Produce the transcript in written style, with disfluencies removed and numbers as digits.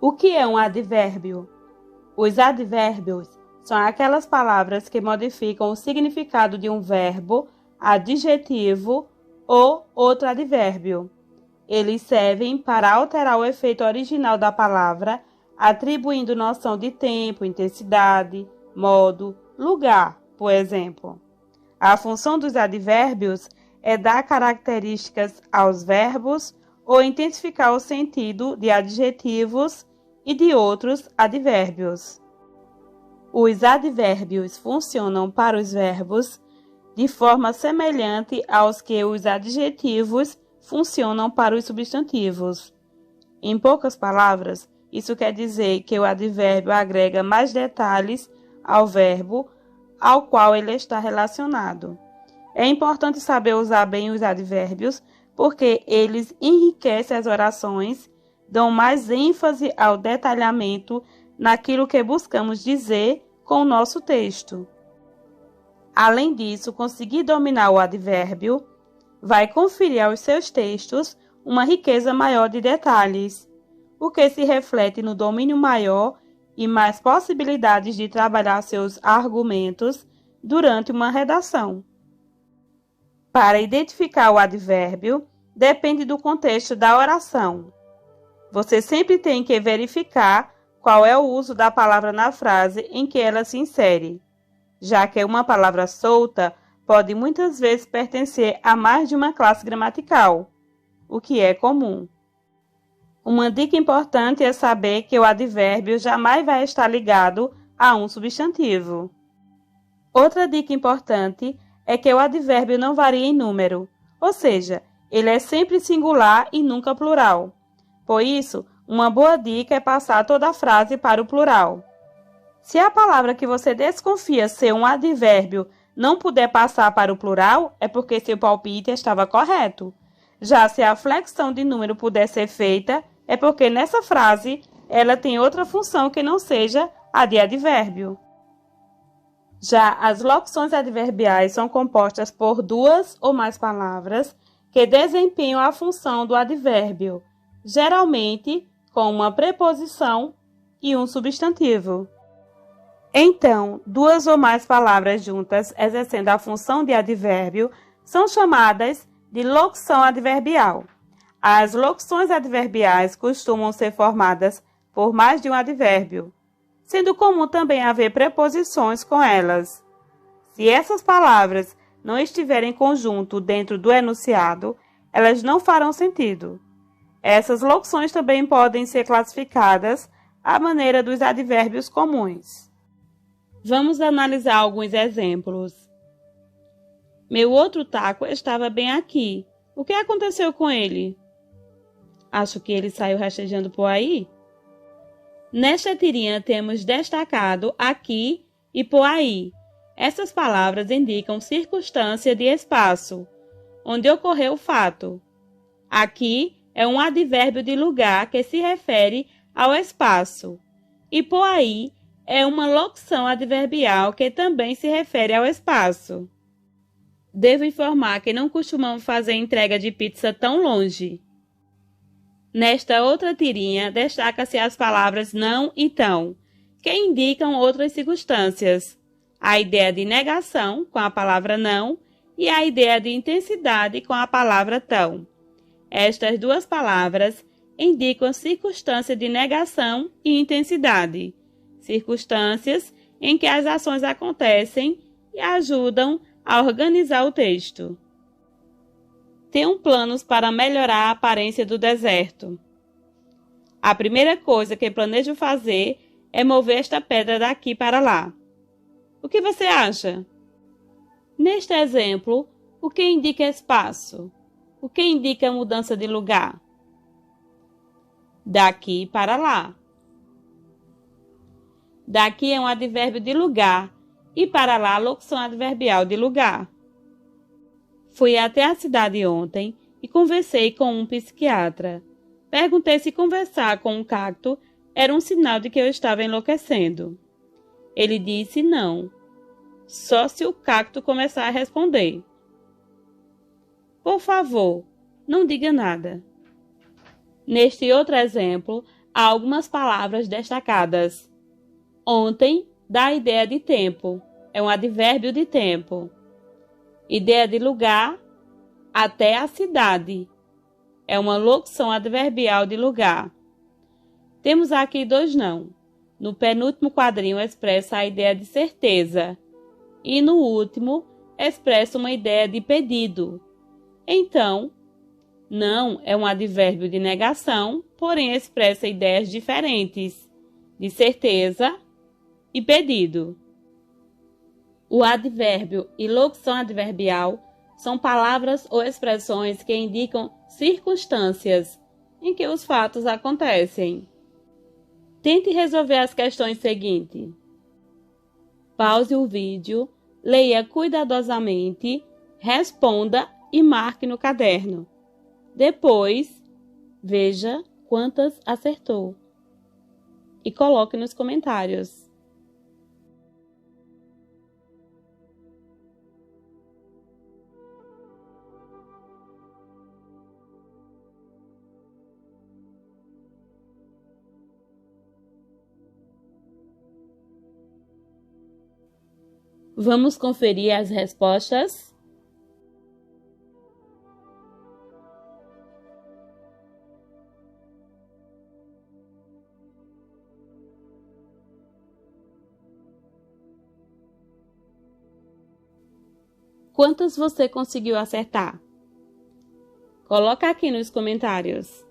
O que é um advérbio? Os advérbios são aquelas palavras que modificam o significado de um verbo, adjetivo ou outro advérbio. Eles servem para alterar o efeito original da palavra, atribuindo noção de tempo, intensidade, modo, lugar, por exemplo. A função dos advérbios é dar características aos verbos ou intensificar o sentido de adjetivos e de outros advérbios. Os advérbios funcionam para os verbos de forma semelhante aos que os adjetivos funcionam para os substantivos. Em poucas palavras, isso quer dizer que o advérbio agrega mais detalhes ao verbo ao qual ele está relacionado. É importante saber usar bem os advérbios, porque eles enriquecem as orações, dão mais ênfase ao detalhamento naquilo que buscamos dizer com o nosso texto. Além disso, conseguir dominar o advérbio vai conferir aos seus textos uma riqueza maior de detalhes, o que se reflete no domínio maior e mais possibilidades de trabalhar seus argumentos durante uma redação. Para identificar o advérbio, depende do contexto da oração. Você sempre tem que verificar qual é o uso da palavra na frase em que ela se insere, já que uma palavra solta pode muitas vezes pertencer a mais de uma classe gramatical, o que é comum. Uma dica importante é saber que o advérbio jamais vai estar ligado a um substantivo. Outra dica importante é que o advérbio não varia em número, ou seja, ele é sempre singular e nunca plural. Por isso, uma boa dica é passar toda a frase para o plural. Se a palavra que você desconfia ser um advérbio não puder passar para o plural, é porque seu palpite estava correto. Já se a flexão de número puder ser feita, é porque nessa frase ela tem outra função que não seja a de advérbio. Já as locuções adverbiais são compostas por duas ou mais palavras que desempenham a função do advérbio, geralmente com uma preposição e um substantivo. Então, duas ou mais palavras juntas exercendo a função de advérbio são chamadas de locução adverbial. As locuções adverbiais costumam ser formadas por mais de um advérbio, sendo comum também haver preposições com elas. Se essas palavras não estiverem em conjunto dentro do enunciado, elas não farão sentido. Essas locuções também podem ser classificadas à maneira dos advérbios comuns. Vamos analisar alguns exemplos. Meu outro taco estava bem aqui. O que aconteceu com ele? Acho que ele saiu rastejando por aí. Nesta tirinha temos destacado aqui e por aí. Essas palavras indicam circunstância de espaço, onde ocorreu o fato. Aqui é um advérbio de lugar que se refere ao espaço. E por aí é uma locução adverbial que também se refere ao espaço. Devo informar que não costumamos fazer entrega de pizza tão longe. Nesta outra tirinha, destaca-se as palavras não e tão, que indicam outras circunstâncias. A ideia de negação, com a palavra não, e a ideia de intensidade, com a palavra tão. Estas duas palavras indicam circunstância de negação e intensidade, circunstâncias em que as ações acontecem e ajudam a organizar o texto. Tenho planos para melhorar a aparência do deserto. A primeira coisa que planejo fazer é mover esta pedra daqui para lá. O que você acha? Neste exemplo, o que indica espaço? O que indica mudança de lugar? Daqui para lá. Daqui é um advérbio de lugar e para lá a locução adverbial de lugar. Fui até a cidade ontem e conversei com um psiquiatra. Perguntei se conversar com um cacto era um sinal de que eu estava enlouquecendo. Ele disse não, só se o cacto começar a responder. Por favor, não diga nada. Neste outro exemplo, há algumas palavras destacadas. Ontem dá a ideia de tempo, é um advérbio de tempo. Ideia de lugar, até a cidade, é uma locução adverbial de lugar. Temos aqui dois não. No penúltimo quadrinho expressa a ideia de certeza e no último expressa uma ideia de pedido. Então, não é um advérbio de negação, porém expressa ideias diferentes, de certeza e pedido. O advérbio e locução adverbial são palavras ou expressões que indicam circunstâncias em que os fatos acontecem. Tente resolver as questões seguintes. Pause o vídeo, leia cuidadosamente, responda e marque no caderno. Depois, veja quantas acertou e coloque nos comentários. Vamos conferir as respostas? Quantas você conseguiu acertar? Coloca aqui nos comentários.